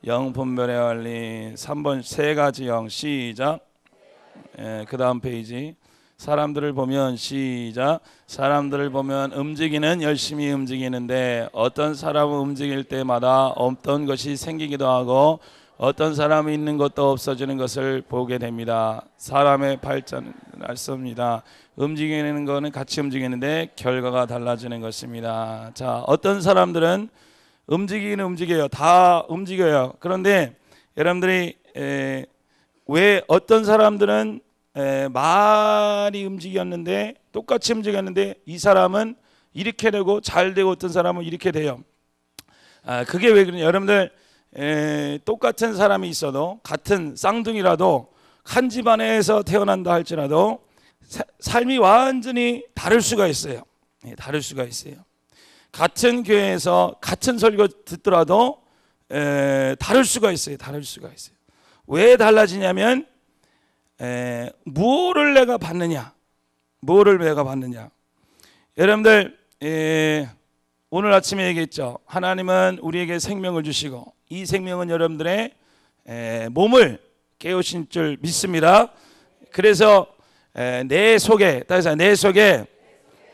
영 분별의 원리. 3번 세 가지 영. 시작. 그 다음 페이지. 사람들을 보면 시작. 사람들을 보면 움직이는 열심히 움직이는데 어떤 사람은 움직일 때마다 없던 것이 생기기도 하고 어떤 사람이 있는 것도 없어지는 것을 보게 됩니다. 사람의 발전은 알습니다. 움직이는 거는 같이 움직이는데 결과가 달라지는 것입니다. 자, 어떤 사람들은 움직여요. 다 움직여요. 그런데 여러분들이 왜 어떤 사람들은 많이 움직였는데 똑같이 움직였는데 이 사람은 이렇게 되고 잘 되고 어떤 사람은 이렇게 돼요. 그게 왜 그러냐. 여러분들 똑같은 사람이 있어도 같은 쌍둥이라도 한 집안에서 태어난다 할지라도 삶이 완전히 다를 수가 있어요. 다를 수가 있어요. 같은 교회에서 같은 설교 듣더라도 다를 수가 있어요. 다를 수가 있어요. 왜 달라지냐면 뭐를 내가 받느냐, 뭐를 내가 받느냐. 여러분들 오늘 아침에 얘기했죠. 하나님은 우리에게 생명을 주시고 이 생명은 여러분들의 몸을 깨우신 줄 믿습니다. 그래서 내 속에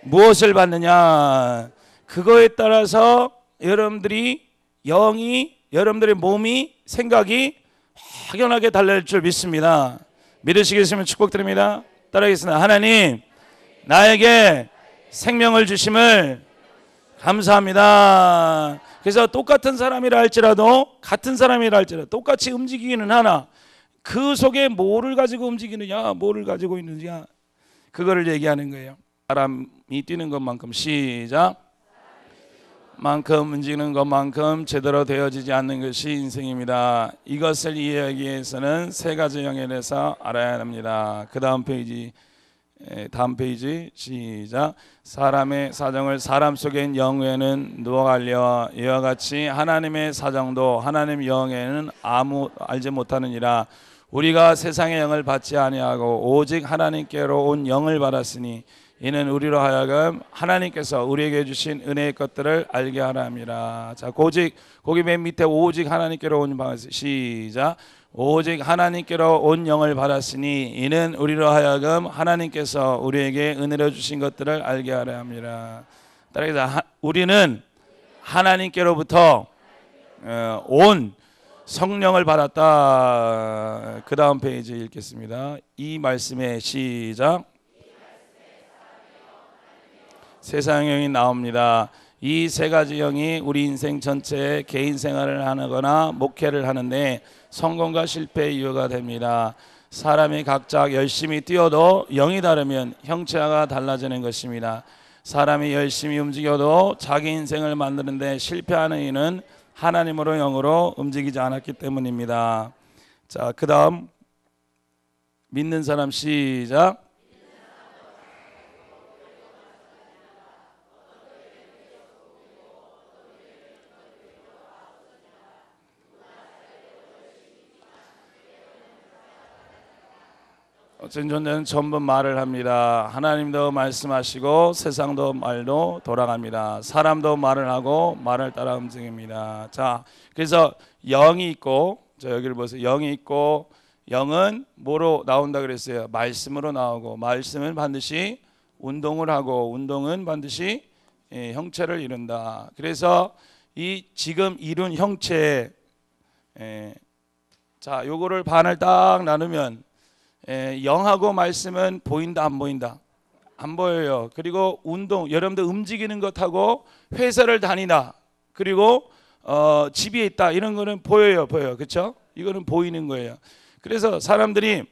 무엇을 받느냐, 그거에 따라서 여러분들이 영이, 여러분들의 몸이, 생각이 확연하게 달라질 줄 믿습니다. 믿으시겠으면 축복드립니다. 따라하겠습니다. 하나님, 나에게 생명을 주심을 감사합니다. 그래서 똑같은 사람이라 할지라도, 같은 사람이라 할지라도 똑같이 움직이기는 하나 그 속에 뭐를 가지고 움직이느냐, 뭐를 가지고 있느냐, 그거를 얘기하는 거예요. 사람이 뛰는 것만큼, 시작, 만큼 움직이는 것만큼 제대로 되어지지 않는 것이 인생입니다. 이것을 이해하기 위해서는 세 가지 영에 대해서 알아야 합니다. 그 다음 페이지 시작. 사람의 사정을 사람 속엔 영 외에는 누가 알려. 이와 같이 하나님의 사정도 하나님 영에는 아무 알지 못하느니라. 우리가 세상의 영을 받지 아니하고 오직 하나님께로 온 영을 받았으니 이는 우리로 하여금 하나님께서 우리에게 주신 은혜의 것들을 알게 하라 함이라. 자, 오직, 거기 맨 밑에 오직 하나님께로 온 방, 시작. 오직 하나님께로 온 영을 받았으니 이는 우리로 하여금 하나님께서 우리에게 은혜로 주신 것들을 알게 하려 함이라. 따라서 우리는 하나님께로부터 온 성령을 받았다. 그 다음 페이지 읽겠습니다. 이 말씀에 시작. 세상의 영이 나옵니다. 이 세 가지 영이 우리 인생 전체에 개인 생활을 하거나 목회를 하는데 성공과 실패의 이유가 됩니다. 사람이 각자 열심히 뛰어도 영이 다르면 형체가 달라지는 것입니다. 사람이 열심히 움직여도 자기 인생을 만드는데 실패하는 이유는 하나님으로 영으로 움직이지 않았기 때문입니다. 자, 그 다음 믿는 사람 시작. 어떤 존재는 전부 말을 합니다. 하나님도 말씀하시고 세상도 말도 돌아갑니다. 사람도 말을 하고 말을 따라 움직입니다. 자, 그래서 영이 있고, 자 여기를 보세요. 영이 있고, 영은 뭐로 나온다 그랬어요? 말씀으로 나오고, 말씀은 반드시 운동을 하고, 운동은 반드시 형체를 이룬다. 그래서 이 지금 이룬 형체, 자 요거를 반을 딱 나누면 영하고 말씀은 보인다 안 보인다? 안 보여요. 그리고 운동, 여러분들 움직이는 것하고 회사를 다니다, 그리고 집에 있다, 이런 거는 보여요. 그렇죠? 이거는 보이는 거예요. 그래서 사람들은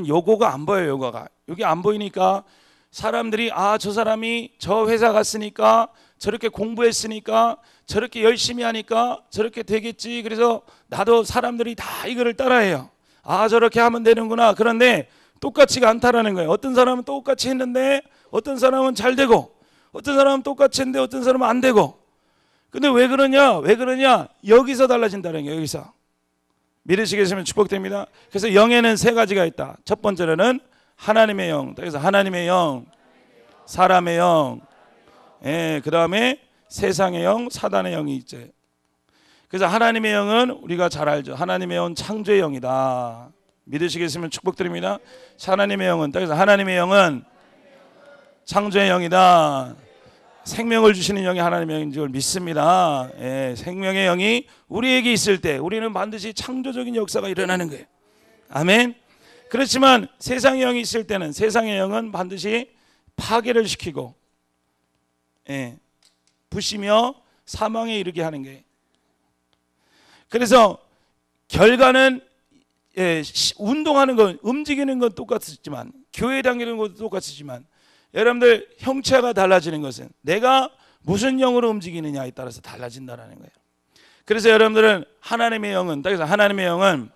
요거가 안 보여요. 요거가 여기 안 보이니까 사람들이 저 사람이 저 회사 갔으니까 저렇게 공부했으니까 저렇게 열심히 하니까 저렇게 되겠지. 그래서 나도 사람들이 다 이거를 따라해요. 저렇게 하면 되는구나. 그런데 똑같지가 않다라는 거예요. 어떤 사람은 똑같이 했는데 어떤 사람은 잘 되고, 어떤 사람은 똑같이 했는데 어떤 사람은 안 되고. 근데 왜 그러냐? 여기서 달라진다는 거예요. 여기서. 믿으시겠으면 축복됩니다. 그래서 영에는 세 가지가 있다. 첫 번째로는 하나님의 영. 그래서 하나님의 영, 사람의 영, 그 다음에 세상의 영, 사단의 영이 있죠. 그래서 하나님의 영은 우리가 잘 알죠. 하나님의 영은 창조의 영이다. 믿으시겠으면 축복드립니다. 하나님의 영은, 그래서 하나님의 영은 창조의 영이다. 생명을 주시는 영이 하나님의 영인 줄 믿습니다. 예, 생명의 영이 우리에게 있을 때 우리는 반드시 창조적인 역사가 일어나는 거예요. 아멘. 그렇지만 세상의 영이 있을 때는 세상의 영은 반드시 파괴를 시키고, 예, 부시며 사망에 이르게 하는 거예요. 그래서 결과는, 예, 운동하는 건, 움직이는 건 똑같지만, 교회 다니는 것도 똑같지만, 여러분들 형체가 달라지는 것은 내가 무슨 영으로 움직이느냐에 따라서 달라진다는 거예요. 그래서 여러분들은 하나님의 영은, 그래서 하나님의 영은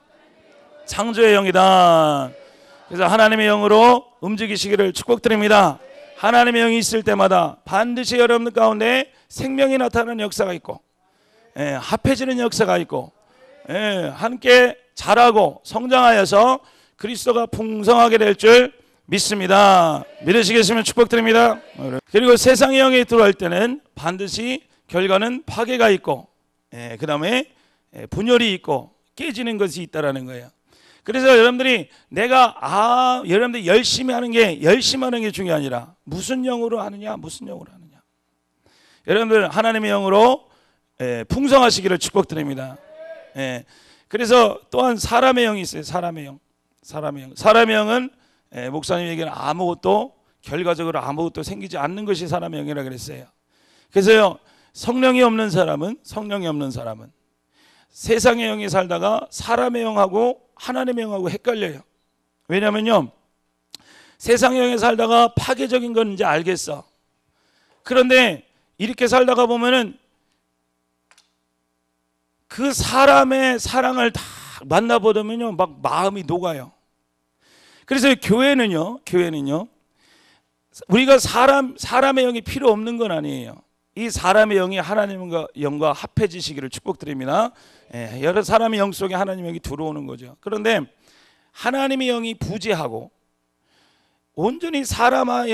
창조의 영이다. 그래서 하나님의 영으로 움직이시기를 축복드립니다. 하나님의 영이 있을 때마다 반드시 여러분들 가운데 생명이 나타나는 역사가 있고, 예, 합해지는 역사가 있고, 예, 함께 자라고 성장하여서 그리스도가 풍성하게 될 줄 믿습니다. 믿으시겠으면 축복드립니다. 그리고 세상의 영이 들어올 때는 반드시 결과는 파괴가 있고, 예, 그 다음에 분열이 있고 깨지는 것이 있다라는 거예요. 그래서 여러분들이 여러분들 열심히 하는 게 중요한 게 아니라 무슨 영으로 하느냐, 무슨 영으로 하느냐. 여러분들 하나님의 영으로, 예, 풍성하시기를 축복드립니다. 예, 그래서 또한 사람의 영이 있어요. 사람의 영은, 예, 목사님에게는 결과적으로 아무것도 생기지 않는 것이 사람의 영이라고 그랬어요. 그래서요, 성령이 없는 사람은 세상의 영이 살다가 사람의 영하고 하나님의 영하고 헷갈려요. 왜냐면요, 세상의 영에 살다가 파괴적인 건 이제 알겠어. 그런데 이렇게 살다가 보면은 그 사람의 사랑을 다 만나보면요, 막 마음이 녹아요. 그래서 교회는요, 우리가 사람의 영이 필요 없는 건 아니에요. 이 사람의 영이 하나님과 영과 합해지시기를 축복드립니다. 예, 여러 사람의 영 속에 하나님의 영이 들어오는 거죠. 그런데 하나님의 영이 부재하고 온전히 사람의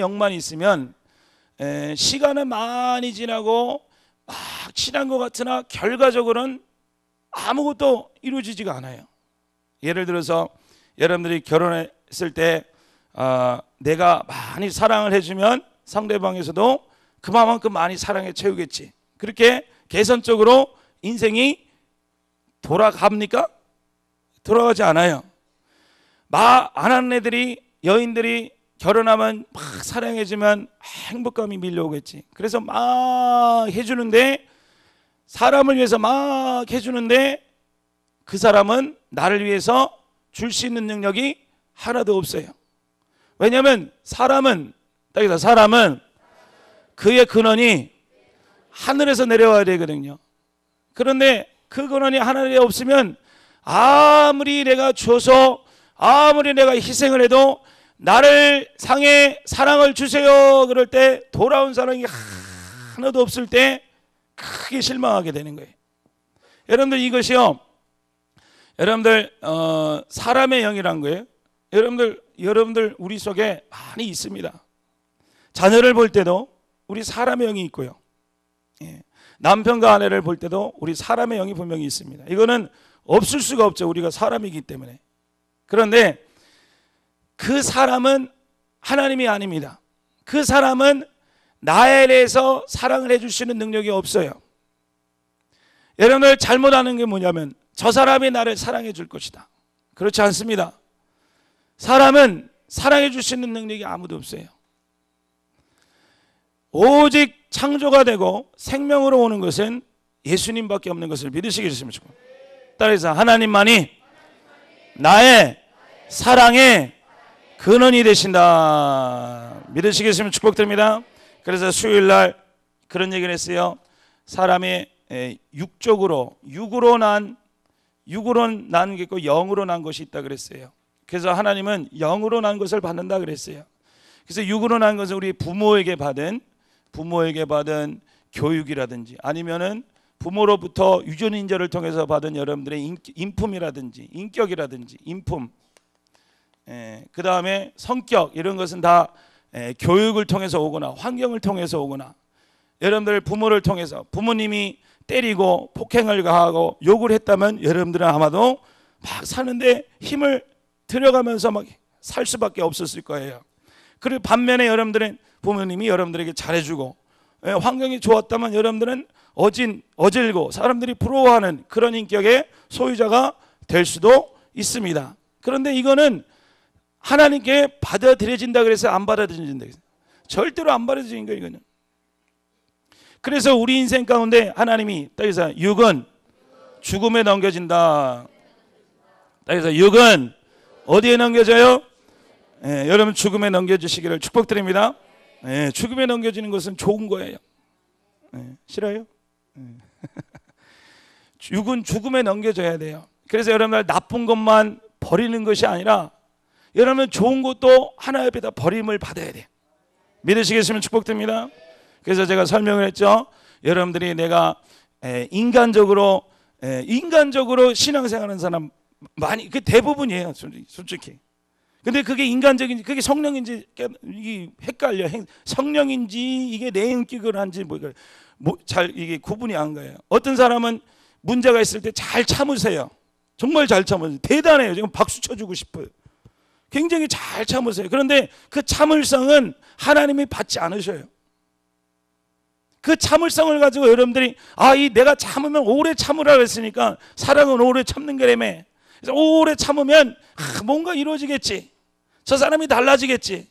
영만 있으면, 시간은 많이 지나고 막 친한 것 같으나 결과적으로는 아무것도 이루어지지가 않아요. 예를 들어서 여러분들이 결혼했을 때, 내가 많이 사랑을 해주면 상대방에서도 그만큼 많이 사랑해 채우겠지. 그렇게 개선적으로 인생이 돌아갑니까? 돌아가지 않아요. 말 안 하는 여인들이 결혼하면 막 사랑해주면 행복감이 밀려오겠지. 그래서 막 해주는데, 사람을 위해서 막 해주는데 그 사람은 나를 위해서 줄 수 있는 능력이 하나도 없어요. 왜냐하면 사람은 그의 근원이 하늘에서 내려와야 되거든요. 그런데 그 근원이 하늘에 없으면 아무리 내가 줘서, 아무리 내가 희생을 해도 나를 상해 사랑을 주세요 그럴 때 돌아온 사랑이 하나도 없을 때 크게 실망하게 되는 거예요. 여러분들 이것이요, 사람의 영이란 거예요. 여러분들 우리 속에 많이 있습니다. 자녀를 볼 때도 우리 사람의 영이 있고요, 예, 남편과 아내를 볼 때도 우리 사람의 영이 분명히 있습니다. 이거는 없을 수가 없죠. 우리가 사람이기 때문에. 그런데 그 사람은 하나님이 아닙니다. 그 사람은 나에 대해서 사랑을 해줄 수 있는 능력이 없어요. 여러분들 잘못 아는 게 뭐냐면 저 사람이 나를 사랑해 줄 것이다. 그렇지 않습니다. 사람은 사랑해 줄 수 있는 능력이 아무도 없어요. 오직 창조가 되고 생명으로 오는 것은 예수님밖에 없는 것을 믿으시기 바랍니다. 따라서 하나님만이 나의 사랑의 근원이 되신다. 믿으시겠으면 축복드립니다. 그래서 수요일날 그런 얘기를 했어요. 사람이 육으로 난 게 있고 영으로 난 것이 있다 그랬어요. 그래서 하나님은 영으로 난 것을 받는다 그랬어요. 그래서 육으로 난 것은 우리 부모에게 받은 교육이라든지, 아니면은 부모로부터 유전인자를 통해서 받은 여러분들의 인품이라든지 인격이라든지 인품, 그 다음에 성격, 이런 것은 다 교육을 통해서 오거나 환경을 통해서 오거나 여러분들 부모를 통해서 부모님이 때리고 폭행을 가하고 욕을 했다면 여러분들은 아마도 막 사는데 힘을 들여가면서 막 살 수밖에 없었을 거예요. 그리고 반면에 여러분들은 부모님이 여러분들에게 잘해주고 환경이 좋았다면 여러분들은 어질고 사람들이 부러워하는 그런 인격의 소유자가 될 수도 있습니다. 그런데 이거는 하나님께 받아들여진다 그래서 안 받아들여진다. 절대로 안 받아들여진 거예요, 이거는. 그래서 우리 인생 가운데 하나님이 따라서 육은 죽음에 넘겨진다. 따라서 육은 어디에 넘겨져요? 여러분 죽음에 넘겨주시기를 축복드립니다. 죽음에 넘겨지는 것은 좋은 거예요. 싫어요? 육은 죽음에 넘겨져야 돼요. 그래서 여러분들 나쁜 것만 버리는 것이 아니라 여러분 좋은 것도 하나 옆에다 버림을 받아야 돼요. 믿으시겠으면 축복드립니다. 그래서 제가 설명을 했죠. 여러분들이 내가 인간적으로 신앙생활하는 사람 많이 그 대부분이에요, 솔직히. 근데 그게 인간적인지 그게 성령인지 이게 헷갈려. 성령인지 이게 내 인격을 한지 잘 이게 구분이 안 가요. 어떤 사람은 문제가 있을 때 잘 참으세요. 정말 잘 참으세요. 대단해요. 지금 박수 쳐주고 싶어요. 굉장히 잘 참으세요. 그런데 그 참을성은 하나님이 받지 않으셔요. 그 참을성을 가지고 여러분들이 내가 참으면 오래 참으라 그랬으니까 사랑은 오래 참는 거라며. 그래서 오래 참으면 뭔가 이루어지겠지. 저 사람이 달라지겠지.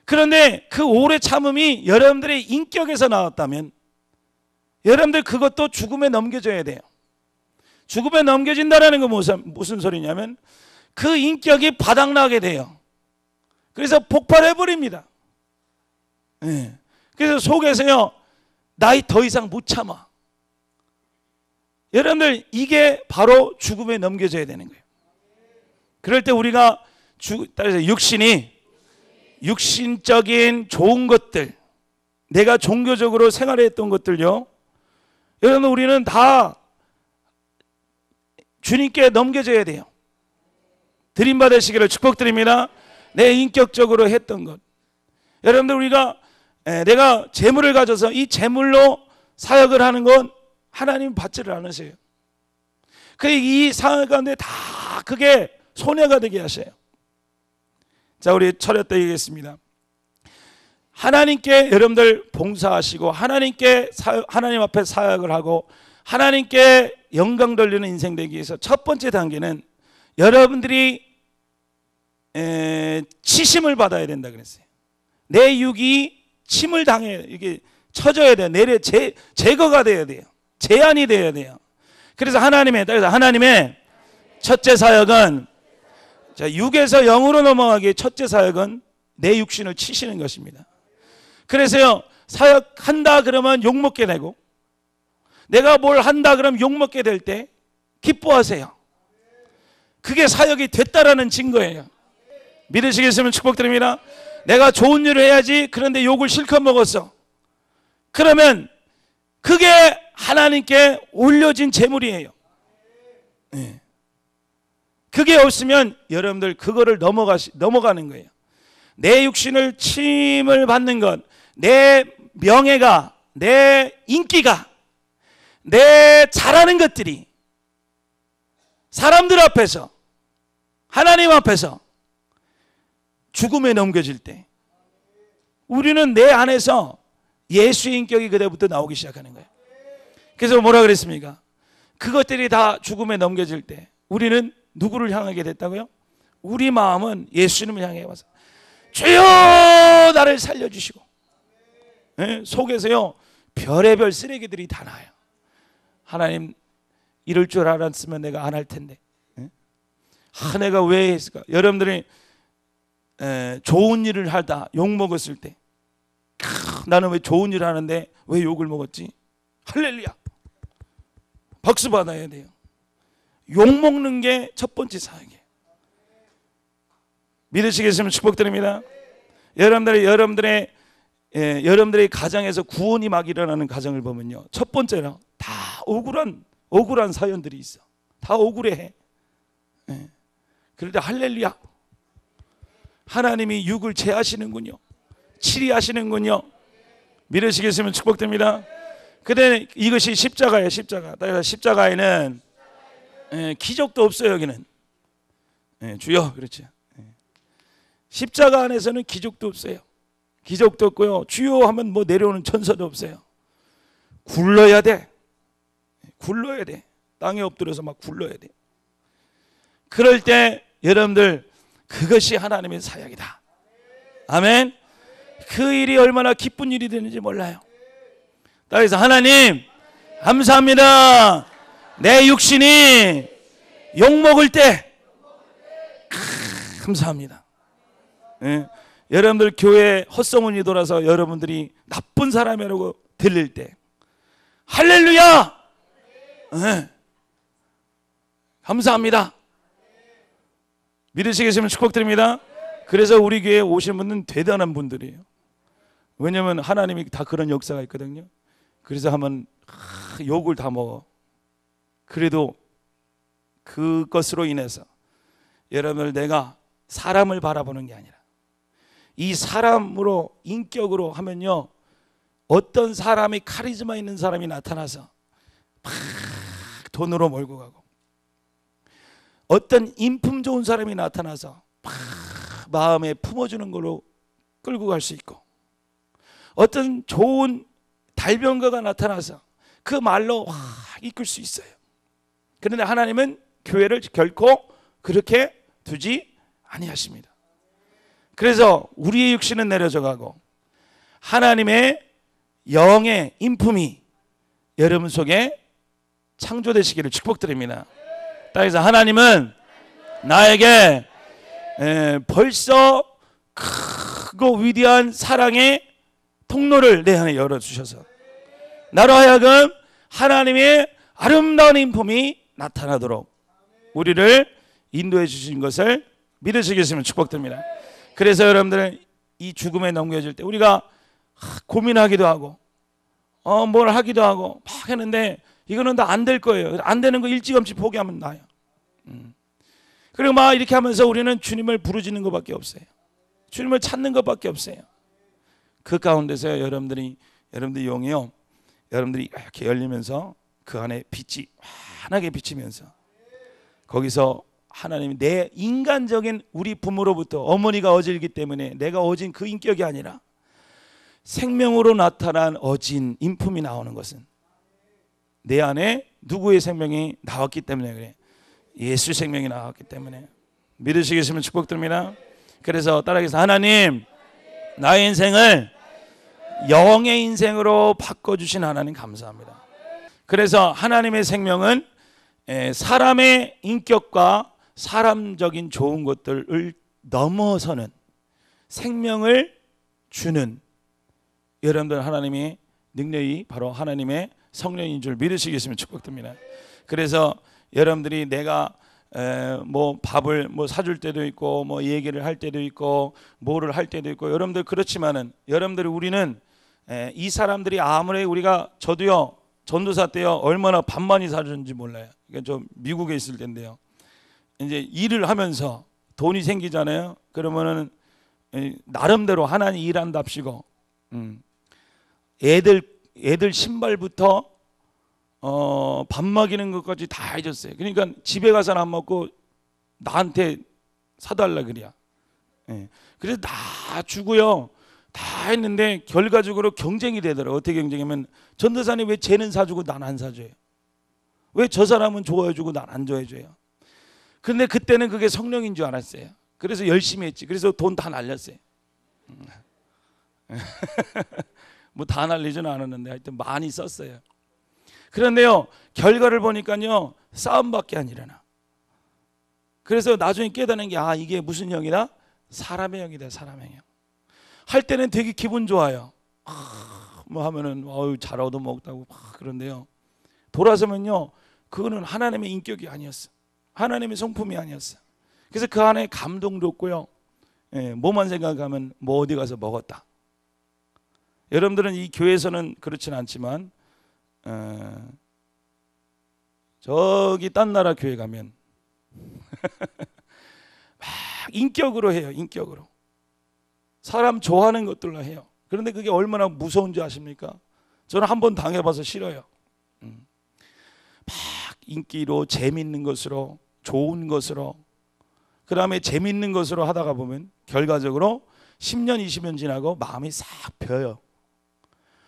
그런데 그 오래 참음이 여러분들의 인격에서 나왔다면 여러분들 그것도 죽음에 넘겨져야 돼요. 죽음에 넘겨진다는 건 무슨 소리냐면 그 인격이 바닥나게 돼요. 그래서 폭발해버립니다. 그래서 속에서요 나이 더 이상 못 참아. 여러분들 이게 바로 죽음에 넘겨져야 되는 거예요. 그럴 때 우리가 따라서 육신적인 좋은 것들, 내가 종교적으로 생활했던 것들요, 여러분 우리는 다 주님께 넘겨줘야 돼요. 드림받으시기를 축복드립니다. 내 인격적으로 했던 것, 여러분들 우리가 내가 재물을 가져서 이 재물로 사역을 하는 건 하나님 받지를 않으세요. 이 상황 가운데 다 그게 손해가 되게 하셔요. 자, 우리 차렷 드리겠습니다. 하나님께 여러분들 봉사하시고 하나님 앞에 사역을 하고 하나님께 영광 돌리는 인생 되기 위해서 첫 번째 단계는 여러분들이 치심을 받아야 된다 그랬어요. 내 육이 침을 당해요. 이게 쳐져야 돼요. 제거가 돼야 돼요. 제한이 돼야 돼요. 그래서 하나님의 첫째 사역은 육에서 영으로 넘어가기에 첫째 사역은 내 육신을 치시는 것입니다. 그래서요 사역한다 그러면 욕먹게 되고 내가 뭘 한다 그러면 욕먹게 될 때 기뻐하세요. 그게 사역이 됐다라는 증거예요. 믿으시겠으면 축복드립니다. 내가 좋은 일을 해야지. 그런데 욕을 실컷 먹었어. 그러면 그게 하나님께 올려진 재물이에요. 그게 없으면 여러분들 그거를 넘어가는 거예요. 내 육신을 침을 받는 것, 내 명예가, 내 인기가, 내 잘하는 것들이 사람들 앞에서 하나님 앞에서 죽음에 넘겨질 때 우리는 내 안에서 예수의 인격이 그때부터 나오기 시작하는 거예요. 그래서 뭐라 그랬습니까? 그것들이 다 죽음에 넘겨질 때 우리는 누구를 향하게 됐다고요? 우리 마음은 예수님을 향해 와서 주여 나를 살려주시고, 속에서요 별의별 쓰레기들이 다 나요. 하나님 이럴 줄 알았으면 내가 안 할 텐데, 내가 왜 했을까? 여러분들이 좋은 일을 하다 욕 먹었을 때 나는 왜 좋은 일을 하는데 왜 욕을 먹었지? 할렐루야, 박수 받아야 돼요. 욕 먹는 게 첫 번째 사역이에요. 믿으시겠으면 축복드립니다. 여러분들의 가정에서 구원이 막 일어나는 가정을 보면요, 첫 번째로 다 억울한 사연들이 있어. 다 억울해. 그런데 할렐루야, 하나님이 육을 제하시는군요. 치리하시는군요. 믿으시겠으면 축복됩니다. 근데 이것이 십자가예요. 십자가. 십자가에는 기적도 없어요. 여기는 주여, 그렇죠. 십자가 안에서는 기적도 없어요. 기적도 없고요. 주여 하면 뭐 내려오는 천사도 없어요. 굴러야 돼. 굴러야 돼. 땅에 엎드려서 막 굴러야 돼. 그럴 때 여러분들 그것이 하나님의 사역이다. 아멘. 그 일이 얼마나 기쁜 일이 되는지 몰라요. 그래서 하나님 감사합니다. 내 육신이 욕먹을 때 감사합니다. 예. 여러분들 교회 헛소문이 돌아서 여러분들이 나쁜 사람이라고 들릴 때 할렐루야. 예. 감사합니다. 믿으시겠으면 축복드립니다. 그래서 우리 교회에 오신 분은 대단한 분들이에요. 왜냐하면 하나님이 다 그런 역사가 있거든요. 그래서 하면 욕을 다 먹어. 그래도 그것으로 인해서 여러분들 내가 사람을 바라보는 게 아니라 이 사람으로 인격으로 하면요, 어떤 사람이 카리스마 있는 사람이 나타나서 막 돈으로 몰고 가고, 어떤 인품 좋은 사람이 나타나서 막 마음에 품어주는 걸로 끌고 갈 수 있고, 어떤 좋은 달변가가 나타나서 그 말로 이끌 수 있어요. 그런데 하나님은 교회를 결코 그렇게 두지 아니하십니다. 그래서 우리의 육신은 내려져 가고 하나님의 영의 인품이 여러분 속에 창조되시기를 축복드립니다. 따라서 하나님은 나에게 벌써 크고 위대한 사랑의 통로를 내 안에 열어주셔서 나로 하여금 하나님의 아름다운 인품이 나타나도록 우리를 인도해 주신 것을 믿으시겠으면 축복드립니다. 그래서 여러분들 이 죽음에 넘겨질 때 우리가 고민하기도 하고 뭘 하기도 하고 막 했는데 이거는 다 안 될 거예요. 안 되는 거 일찌감치 포기하면 나요. 그리고 막 이렇게 하면서 우리는 주님을 부르짖는 것밖에 없어요. 주님을 찾는 것밖에 없어요. 그 가운데서 여러분들 영이요, 여러분들이 이렇게 열리면서 그 안에 빛이 환하게 비치면서 거기서 하나님이 내 인간적인 우리 부모로부터 어머니가 어질기 때문에 내가 어진 그 인격이 아니라 생명으로 나타난 어진 인품이 나오는 것은 내 안에 누구의 생명이 나왔기 때문에 그래. 예수 생명이 나왔기 때문에. 믿으시겠으면 축복드립니다. 그래서 따라해서 하나님 나의 인생을 영의 인생으로 바꿔주신 하나님 감사합니다. 그래서 하나님의 생명은 사람의 인격과 사람적인 좋은 것들을 넘어서는 생명을 주는 여러분들 하나님의 능력이 바로 하나님의 성령인 줄 믿으시겠으면 축복드립니다. 그래서 여러분들이 내가 뭐 밥을 뭐 사줄 때도 있고 뭐 얘기를 할 때도 있고 뭐를 할 때도 있고 여러분들 그렇지만은 여러분들이 우리는 이 사람들이 아무리 우리가 저도요 전도사 때요 얼마나 밥 많이 사주는지 몰라요. 그러니까 좀 미국에 있을 텐데요. 이제 일을 하면서 돈이 생기잖아요. 그러면은 나름대로 하나님 일한답시고 애들 신발부터 밥 먹이는 것까지 다 해줬어요. 그러니까 집에 가서는 안 먹고 나한테 사달라 그래야. 그래서 다 주고요. 다 했는데 결과적으로 경쟁이 되더라고요. 어떻게 경쟁하면 전도사님 왜 쟤는 사주고 난 안 사줘요? 왜 저 사람은 좋아해주고 난 안 좋아해줘요? 근데 그때는 그게 성령인 줄 알았어요. 그래서 열심히 했지. 그래서 돈 다 날렸어요. 뭐 다 날리지는 않았는데 하여튼 많이 썼어요. 그런데요 결과를 보니까요 싸움밖에 안 일어나. 그래서 나중에 깨닫는 게 이게 무슨 영이다? 사람의 영이다. 사람의 영. 할 때는 되게 기분 좋아요. 뭐 하면은 잘 얻어먹었다고 그런데요 돌아서면요 그거는 하나님의 인격이 아니었어. 하나님의 성품이 아니었어. 그래서 그 안에 감동도 없고요. 뭐만 생각하면 뭐 어디 가서 먹었다. 여러분들은 이 교회에서는 그렇지는 않지만 저기 딴 나라 교회 가면 막 인격으로 해요. 인격으로 사람 좋아하는 것들로 해요. 그런데 그게 얼마나 무서운지 아십니까? 저는 한번 당해봐서 싫어요. 막 인기로, 재밌는 것으로, 좋은 것으로, 그 다음에 재밌는 것으로 하다가 보면 결과적으로 10년 20년 지나고 마음이 싹 벼요.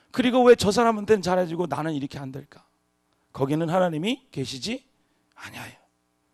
그리고 왜 저 사람한테는 잘해주고 나는 이렇게 안 될까? 거기는 하나님이 계시지 아니하여.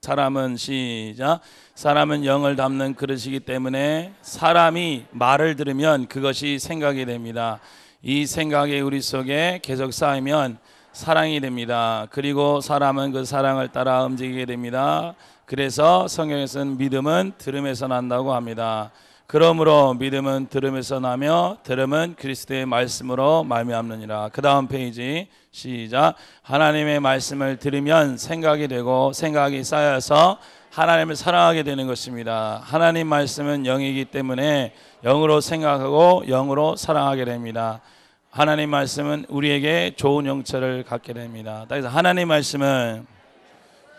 사람은 시작. 사람은 영을 담는 그릇이기 때문에 사람이 말을 들으면 그것이 생각이 됩니다. 이 생각이 우리 속에 계속 쌓이면 사랑이 됩니다. 그리고 사람은 그 사랑을 따라 움직이게 됩니다. 그래서 성경에서는 믿음은 들음에서 난다고 합니다. 그러므로 믿음은 들음에서 나며 들음은 그리스도의 말씀으로 말미암느니라. 그 다음 페이지 시작. 하나님의 말씀을 들으면 생각이 되고 생각이 쌓여서 하나님을 사랑하게 되는 것입니다. 하나님 말씀은 영이기 때문에 영으로 생각하고 영으로 사랑하게 됩니다. 하나님 말씀은 우리에게 좋은 형체를 갖게 됩니다. 그래서 하나님 말씀은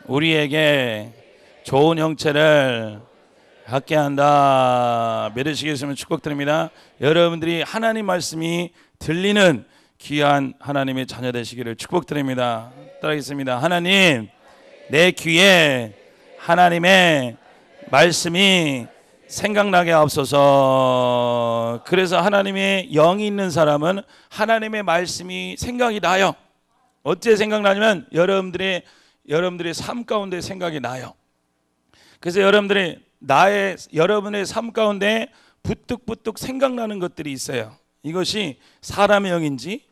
우리에게 좋은 형체를 갖게 한다. 믿으시겠으면 축복드립니다. 여러분들이 하나님 말씀이 들리는 귀한 하나님의 자녀 되시기를 축복드립니다. 따라하겠습니다. 하나님, 내 귀에 하나님의 말씀이 생각나게 하옵소서. 그래서 하나님의 영이 있는 사람은 하나님의 말씀이 생각이 나요. 어째 생각나냐면 여러분들의 삶 가운데 생각이 나요. 그래서 여러분의 삶 가운데 부뚝부뚝 생각나는 것들이 있어요. 이것이 사람의 영인지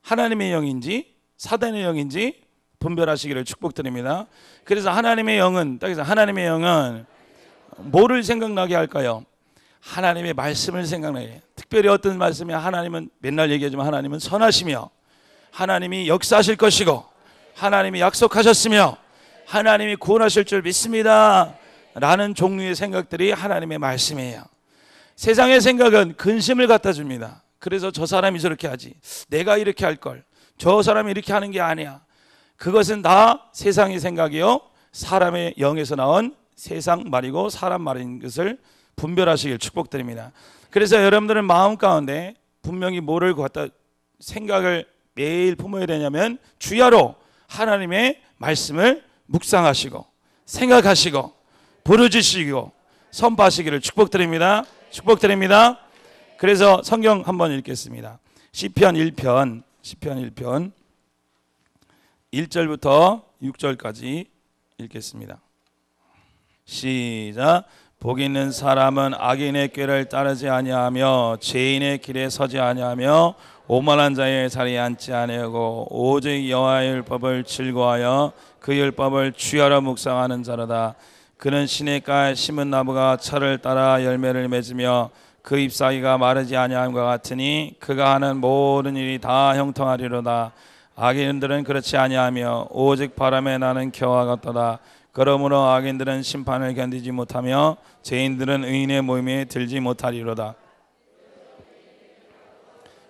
하나님의 영인지 사단의 영인지 분별하시기를 축복드립니다. 그래서 하나님의 영은 뭐를 생각나게 할까요? 하나님의 말씀을 생각나게 해요. 특별히 어떤 말씀이 하나님은 맨날 얘기하지만 하나님은 선하시며 하나님이 역사하실 것이고 하나님이 약속하셨으며 하나님이 구원하실 줄 믿습니다 라는 종류의 생각들이 하나님의 말씀이에요. 세상의 생각은 근심을 갖다 줍니다. 그래서 저 사람이 저렇게 하지, 내가 이렇게 할걸, 저 사람이 이렇게 하는 게 아니야. 그것은 다 세상의 생각이요 사람의 영에서 나온 세상 말이고 사람 말인 것을 분별하시길 축복드립니다. 그래서 여러분들은 마음 가운데 분명히 뭐를 갖다 생각을 매일 품어야 되냐면 주야로 하나님의 말씀을 묵상하시고 생각하시고 부르짖으시고 선포하시기를 축복드립니다. 축복드립니다. 그래서 성경 한번 읽겠습니다. 시편 1편 1절부터 6절까지 읽겠습니다. 시작. 복 있는 사람은 악인의 꾀를 따르지 아니하며 죄인의 길에 서지 아니하며 오만한 자의 자리에 앉지 아니하고 오직 여호와의 율법을 즐거워하여 그 율법을 주야로 묵상하는 자로다. 그는 시냇가에 심은 나무가 철을 따라 열매를 맺으며 그 잎사귀가 마르지 아니함과 같으니 그가 하는 모든 일이 다 형통하리로다. 악인들은 그렇지 아니하며 오직 바람에 나는 겨와 같도다. 그러므로 악인들은 심판을 견디지 못하며 죄인들은 의인의 모임에 들지 못하리로다.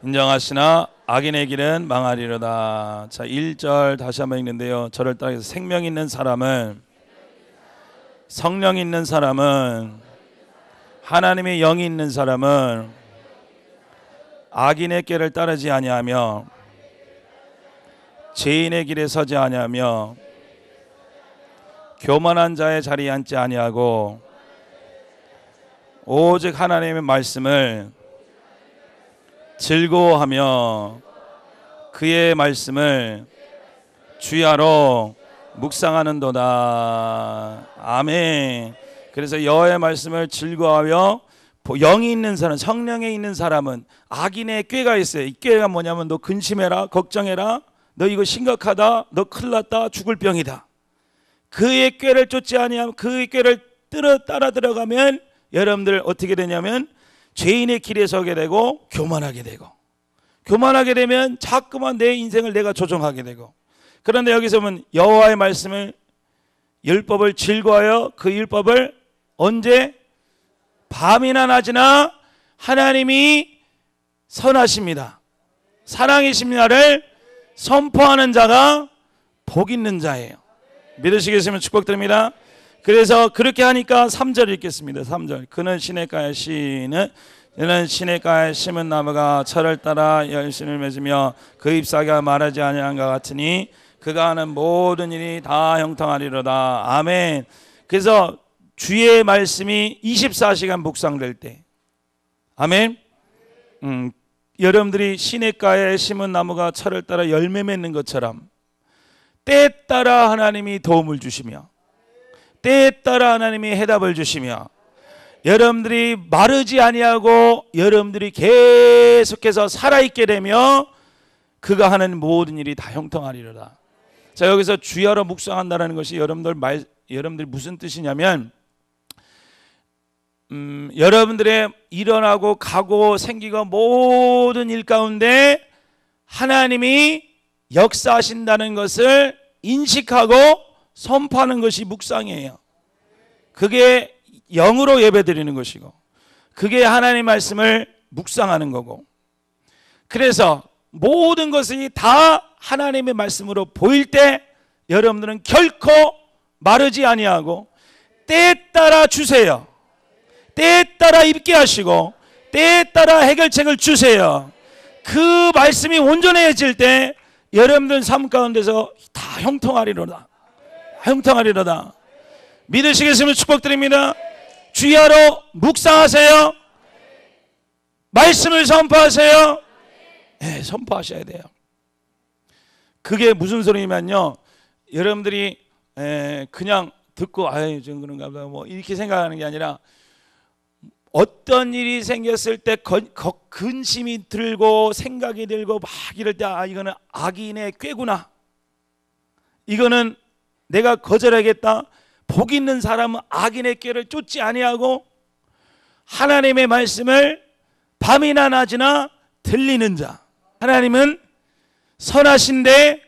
인정하시나 악인의 길은 망하리로다. 자, 1절 다시 한번 읽는데요. 저를 따라서 생명 있는 사람은, 성령 있는 사람은, 하나님의 영이 있는 사람은 악인의 길을 따르지 아니하며 죄인의 길에 서지 아니하며 교만한 자의 자리에 앉지 아니하고 오직 하나님의 말씀을 즐거워하며 그의 말씀을 주야로 묵상하는도다. 아멘. 그래서 여호와의 말씀을 즐거워하며 영이 있는 사람, 성령에 있는 사람은 악인의 꾀가 있어요. 이 꾀가 뭐냐면 너 근심해라, 걱정해라, 너 이거 심각하다, 너 큰일 났다, 죽을 병이다. 그의 꾀를 쫓지 아니하면, 그의 꾀를 따라 들어가면 여러분들 어떻게 되냐면 죄인의 길에 서게 되고 교만하게 되고, 교만하게 되면 자꾸만 내 인생을 내가 조종하게 되고. 그런데 여기서 보면 여호와의 말씀을, 율법을 즐거워하여 그 율법을 언제? 밤이나 낮이나 하나님이 선하십니다, 사랑이십니다를 선포하는 자가 복 있는 자예요. 믿으시겠으면 축복드립니다. 그래서 그렇게 하니까 3절 읽겠습니다. 3절. 그는 시냇가에 시는 이는 시냇가에 심은 나무가 철을 따라 열심을 맺으며 그 잎사귀가 마르지 아니한 것 같으니 그가 하는 모든 일이 다 형통하리로다. 아멘. 그래서 주의 말씀이 24시간 묵상될 때, 아멘. 여러분들이 시냇가에 심은 나무가 철을 따라 열매 맺는 것처럼 때에 따라 하나님이 도움을 주시며 때에 따라 하나님이 해답을 주시며 여러분들이 마르지 아니하고 여러분들이 계속해서 살아있게 되며 그가 하는 모든 일이 다 형통하리로다. 자, 여기서 주야로 묵상한다는 것이 여러분들 무슨 뜻이냐면 여러분들의 일어나고 가고 생기고 모든 일 가운데 하나님이 역사하신다는 것을 인식하고 선포하는 것이 묵상이에요. 그게 영으로 예배드리는 것이고 그게 하나님의 말씀을 묵상하는 거고, 그래서 모든 것이 다 하나님의 말씀으로 보일 때 여러분들은 결코 마르지 아니하고 때에 따라 주세요. 때에 따라 입게 하시고 때에 따라 해결책을 주세요. 그 말씀이 온전해질 때 여러분들 삶 가운데서 다 형통하리로다. 형통하리로다. 믿으시겠으면 축복드립니다. 주야로 묵상하세요. 말씀을 선포하세요. 네, 선포하셔야 돼요. 그게 무슨 소리냐면요, 여러분들이 그냥 듣고 아유 좀 그런가 보다 뭐 이렇게 생각하는 게 아니라 어떤 일이 생겼을 때 근심이 들고 생각이 들고 막 이럴 때 아 이거는 악인의 꾀구나, 이거는 내가 거절하겠다. 복 있는 사람은 악인의 꾀를 쫓지 아니하고 하나님의 말씀을 밤이나 낮이나 들리는 자. 하나님은 선하신데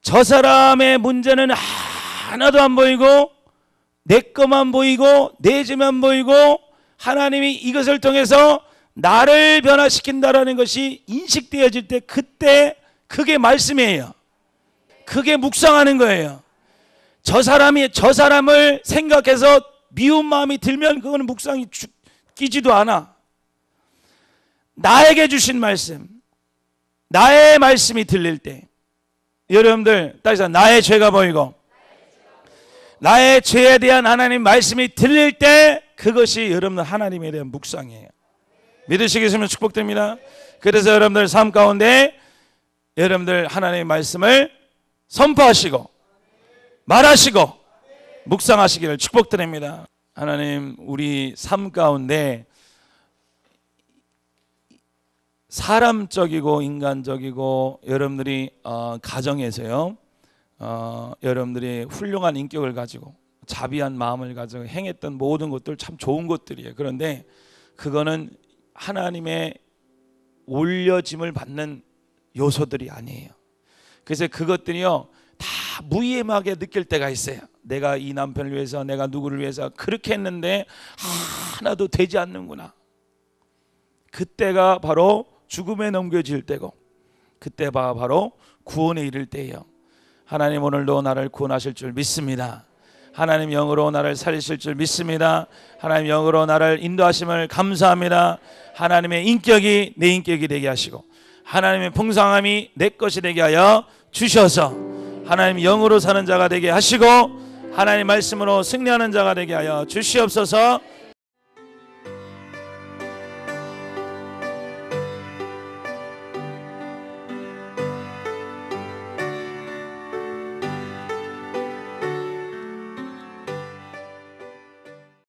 저 사람의 문제는 하나도 안 보이고 내 것만 보이고 내 죄만 보이고 하나님이 이것을 통해서 나를 변화시킨다라는 것이 인식되어질 때 그때 그게 말씀이에요. 그게 묵상하는 거예요. 저 사람을 생각해서 미운 마음이 들면 그거는 묵상이 끼지도 않아. 나에게 주신 말씀, 나의 말씀이 들릴 때 여러분들 따라서 나의 죄가 보이고 나의 죄에 대한 하나님 말씀이 들릴 때 그것이 여러분들 하나님에 대한 묵상이에요. 믿으시겠으면 축복됩니다. 그래서 여러분들 삶 가운데 여러분들 하나님의 말씀을 선포하시고 말하시고 묵상하시기를 축복드립니다. 하나님, 우리 삶 가운데 사람적이고 인간적이고 여러분들이 가정에서요, 여러분들이 훌륭한 인격을 가지고 자비한 마음을 가지고 행했던 모든 것들 참 좋은 것들이에요. 그런데 그거는 하나님의 올려짐을 받는 요소들이 아니에요. 그래서 그것들이요 다 무의미하게 느낄 때가 있어요. 내가 이 남편을 위해서 내가 누구를 위해서 그렇게 했는데 하나도 되지 않는구나. 그때가 바로 죽음에 넘겨질 때고 그때가 바로 구원에 이를 때예요. 하나님 오늘도 나를 구원하실 줄 믿습니다. 하나님 영으로 나를 살리실 줄 믿습니다. 하나님 영으로 나를 인도하심을 감사합니다. 하나님의 인격이 내 인격이 되게 하시고 하나님의 풍성함이 내 것이 되게 하여 주셔서 하나님 영으로 사는 자가 되게 하시고 하나님 말씀으로 승리하는 자가 되게 하여 주시옵소서.